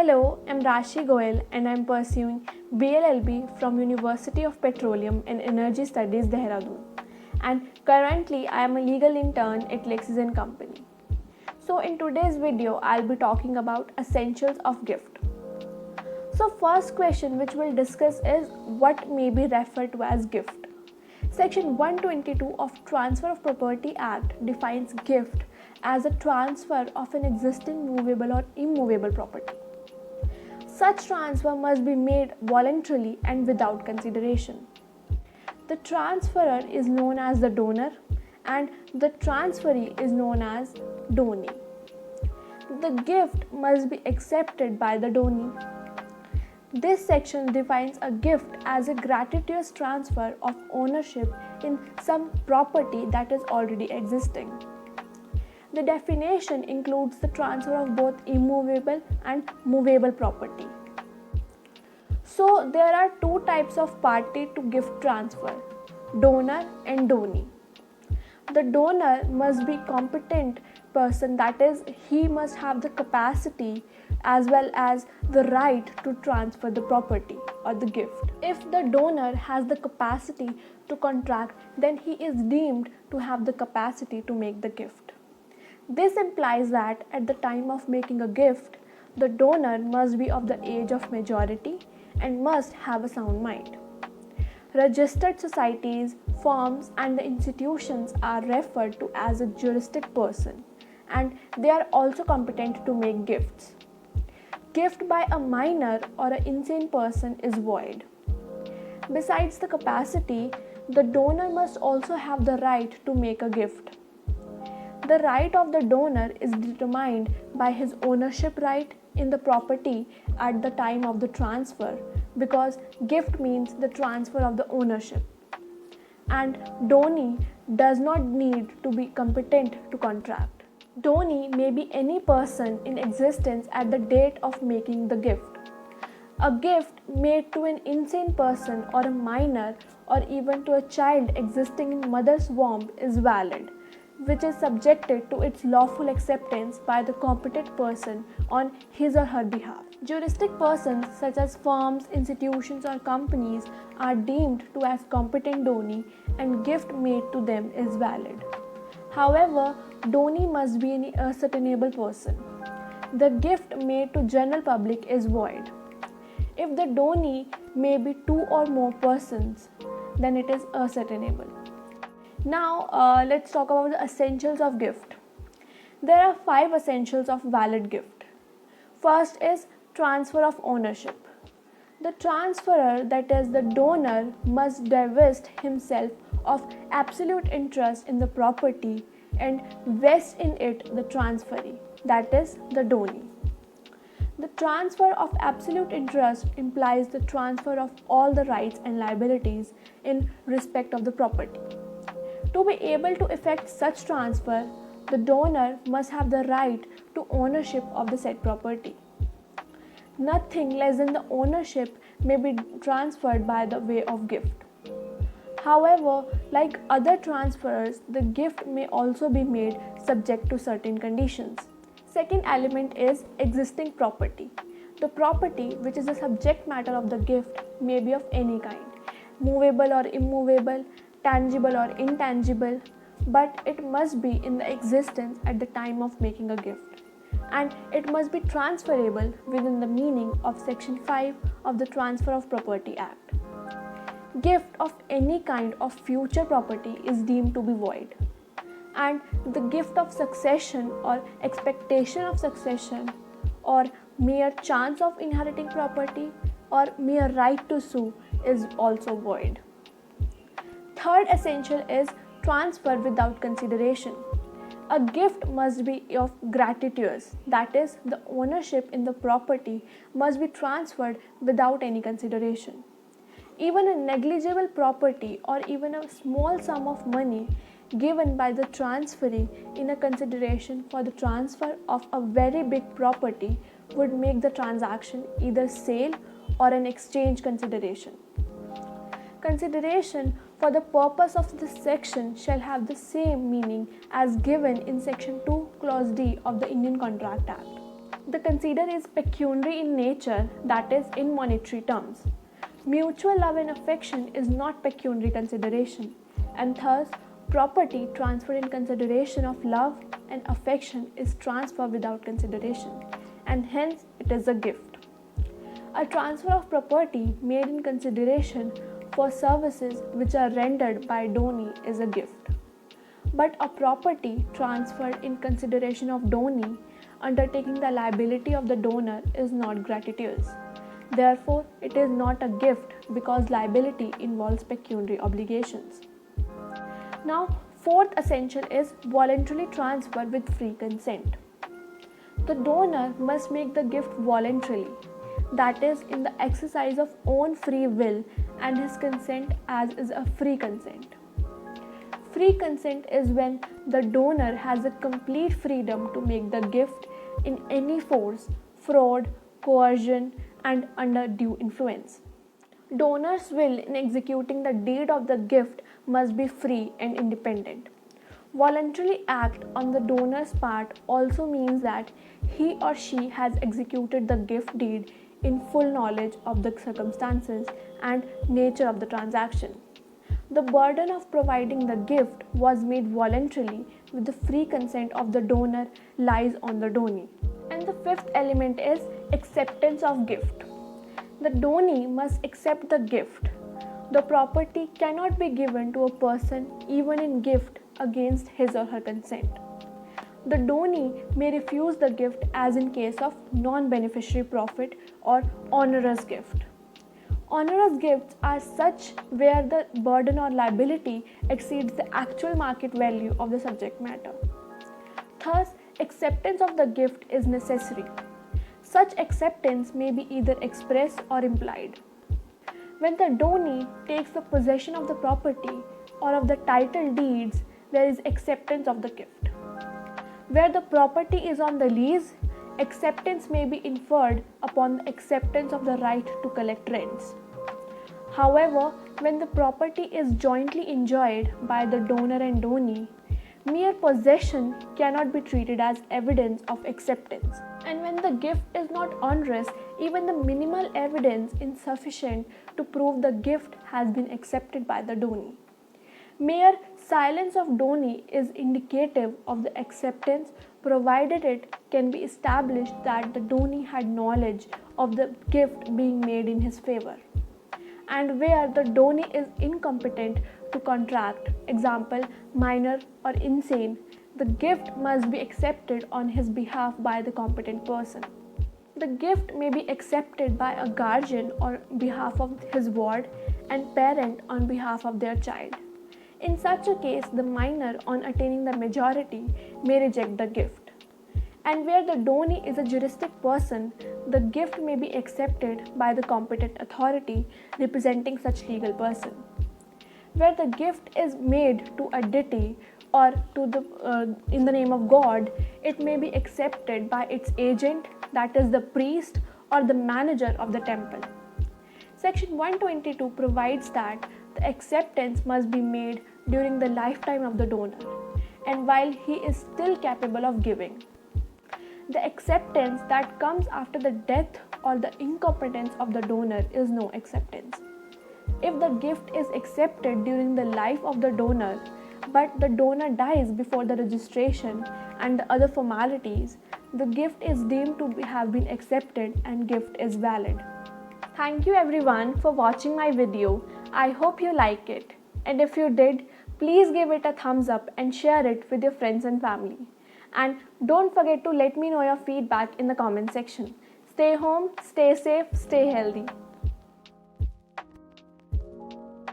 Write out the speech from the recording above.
Hello, I'm Rashi Goel and I'm pursuing BLLB from University of Petroleum and Energy Studies, Dehradun. And currently I am a legal intern at Lexis & Company. So in today's video, I'll be talking about essentials of gift. So first question which we'll discuss is what may be referred to as gift. Section 122 of Transfer of Property Act defines gift as a transfer of an existing movable or immovable property. Such transfer must be made voluntarily and without consideration. The transferor is known as the donor and the transferee is known as donee. The gift must be accepted by the donee. This section defines a gift as a gratuitous transfer of ownership in some property that is already existing. The definition includes the transfer of both immovable and movable property. So there are two types of party to gift transfer, donor and donee. The donor must be competent person, that is, he must have the capacity as well as the right to transfer the property or the gift. If the donor has the capacity to contract, then he is deemed to have the capacity to make the gift. This implies that at the time of making a gift, the donor must be of the age of majority and must have a sound mind. Registered societies, firms, and the institutions are referred to as a juristic person, and they are also competent to make gifts. Gift by a minor or an insane person is void. Besides the capacity, the donor must also have the right to make a gift. The right of the donor is determined by his ownership right in the property at the time of the transfer, because gift means the transfer of the ownership. And donee does not need to be competent to contract. Donee may be any person in existence at the date of making the gift. A gift made to an insane person or a minor or even to a child existing in mother's womb is valid, which is subjected to its lawful acceptance by the competent person on his or her behalf. Juristic persons such as firms, institutions or companies are deemed to have competent donee and gift made to them is valid. However, donee must be an ascertainable person. The gift made to general public is void. If the donee may be two or more persons, then it is ascertainable. Now let's talk about the essentials of gift. There are 5 essentials of valid gift. First is transfer of ownership. The transferor, that is the donor, must divest himself of absolute interest in the property and vest in it the transferee, that is the donee. The transfer of absolute interest implies the transfer of all the rights and liabilities in respect of the property. To be able to effect such transfer, the donor must have the right to ownership of the said property. Nothing less than the ownership may be transferred by the way of gift. However, like other transfers, the gift may also be made subject to certain conditions. Second element is existing property. The property, which is the subject matter of the gift, may be of any kind, movable or immovable, tangible or intangible, but it must be in the existence at the time of making a gift, and it must be transferable within the meaning of Section 5 of the Transfer of Property Act. Gift of any kind of future property is deemed to be void, and the gift of succession or expectation of succession or mere chance of inheriting property or mere right to sue is also void. Third essential is transfer without consideration. A gift must be of gratuitous, that is, the ownership in the property must be transferred without any consideration. Even a negligible property or even a small sum of money given by the transferee in a consideration for the transfer of a very big property would make the transaction either sale or an exchange consideration. Consideration for the purpose of this section shall have the same meaning as given in Section 2, Clause D of the Indian Contract Act. The consider is pecuniary in nature, that is, in monetary terms. Mutual love and affection is not pecuniary consideration, and thus property transferred in consideration of love and affection is transfer without consideration, and hence it is a gift. A transfer of property made in consideration for services which are rendered by donee is a gift. But a property transferred in consideration of donee undertaking the liability of the donor is not gratuitous. Therefore, it is not a gift because liability involves pecuniary obligations. Now, fourth essential is voluntarily transfer with free consent. The donor must make the gift voluntarily, that is, in the exercise of own free will, and his consent as is a free consent. Free consent is when the donor has a complete freedom to make the gift in any force, fraud, coercion, and under due influence. Donor's will in executing the deed of the gift must be free and independent. Voluntarily act on the donor's part also means that he or she has executed the gift deed in full knowledge of the circumstances and nature of the transaction. The burden of providing the gift was made voluntarily with the free consent of the donor lies on the donee. And the fifth element is acceptance of gift. The donee must accept the gift. The property cannot be given to a person even in gift against his or her consent. The donee may refuse the gift as in case of non-beneficiary profit or onerous gift. Onerous gifts are such where the burden or liability exceeds the actual market value of the subject matter. Thus, acceptance of the gift is necessary. Such acceptance may be either expressed or implied. When the donee takes the possession of the property or of the title deeds, there is acceptance of the gift. Where the property is on the lease, acceptance may be inferred upon the acceptance of the right to collect rents. However, when the property is jointly enjoyed by the donor and donee, mere possession cannot be treated as evidence of acceptance. And when the gift is not onerous, even the minimal evidence is insufficient to prove the gift has been accepted by the donee. Mere silence of donee is indicative of the acceptance provided it can be established that the donee had knowledge of the gift being made in his favor. And where the donee is incompetent to contract, example, minor or insane, the gift must be accepted on his behalf by the competent person. The gift may be accepted by a guardian on behalf of his ward and parent on behalf of their child. In such a case, the minor, on attaining the majority, may reject the gift. And where the donee is a juristic person, the gift may be accepted by the competent authority representing such legal person. Where the gift is made to a deity or in the name of God, it may be accepted by its agent, that is the priest or the manager of the temple. Section 122 provides that the acceptance must be made during the lifetime of the donor and while he is still capable of giving. The acceptance that comes after the death or the incompetence of the donor is no acceptance. If the gift is accepted during the life of the donor, but the donor dies before the registration and the other formalities, the gift is deemed to have been accepted and gift is valid. Thank you everyone for watching my video. I hope you like it. And if you did, please give it a thumbs up and share it with your friends and family. And don't forget to let me know your feedback in the comment section. Stay home, stay safe, stay healthy.